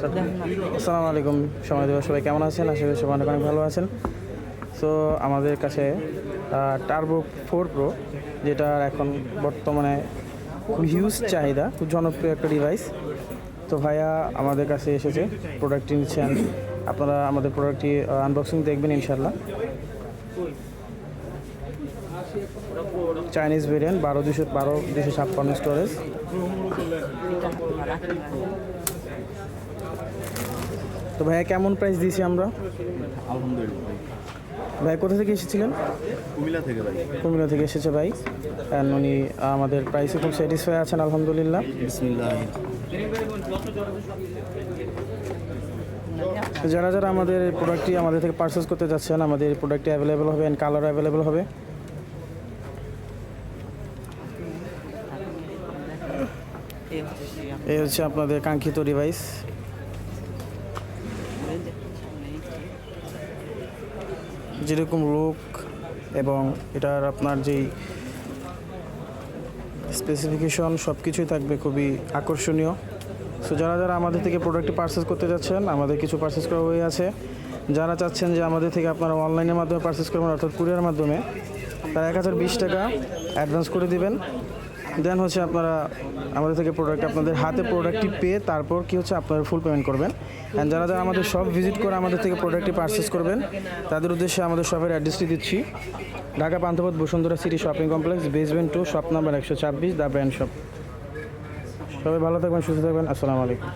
আসসালামু আলাইকুম সময় দেওয়া সবাই কেমন আছেন? আশা করি সবাই অনেক অনেক ভালো আছেন। সো আমাদের কাছে টার্বো 4 প্রো, যেটা এখন বর্তমানে খুব হিউজ চাহিদা, খুব জনপ্রিয় একটা ডিভাইস। তো ভাইয়া আমাদের কাছে এসেছে, প্রোডাক্টটি নিচ্ছেন। আপনারা আমাদের প্রোডাক্টটি আনবক্সিং দেখবেন ইনশাল্লাহ। Chinese variant 12 256 storage. তো ভাইয়া কেমন প্রাইস দিয়েছি আমরা? আলহামদুলিল্লাহ ভাই কোথা থেকে এসেছিলেন? কুমিল্লা থেকে ভাই। কুমিল্লা থেকে এসেছে ভাই। অ্যান্ড উনি আমাদের প্রাইসে খুব স্যাটিসফাই আছেন আলহামদুলিল্লাহ। বিসমিল্লাহ। যারা যারা আমাদের এই প্রোডাক্টটি আমাদের থেকে পারচেস করতে যাচ্ছেন, আমাদের এই প্রোডাক্টটি অ্যাভেলেবেল হবে অ্যান্ড কালার অ্যাভেলেবেল হবে। এই হচ্ছে আপনাদের কাঙ্ক্ষিত ডিভাইস। যেরকম লুক এবং এটার আপনার যেই স্পেসিফিকেশন সব কিছুই থাকবে খুবই আকর্ষণীয়। সো যারা যারা আমাদের থেকে প্রোডাক্টটি পারচেস করতে যাচ্ছেন, আমাদের কিছু পারচেস করা হয়ে আছে। যারা চাচ্ছেন যে আমাদের থেকে আপনারা অনলাইনের মাধ্যমে পারচেস করবেন, অর্থাৎ কুরিয়ার মাধ্যমে, তারা 1020 টাকা অ্যাডভান্স করে দিবেন। দেন হচ্ছে আপনারা আমাদের থেকে প্রোডাক্ট আপনাদের হাতে প্রোডাক্টটি পেয়ে তারপর কি হচ্ছে আপনারা ফুল পেমেন্ট করবেন। অ্যান্ড যারা যারা আমাদের শপ ভিজিট করে আমাদের থেকে প্রোডাক্টটি পারচেস করবেন, তাদের উদ্দেশ্যে আমাদের শপের অ্যাড্রেসটি দিচ্ছি। Dhaka Panthapath Bashundhara city shopping complex, basement 2, shop number 126, the brand shop. সবাই ভালো থাকবেন, সুস্থ থাকবেন। আসসালামু আলাইকুম।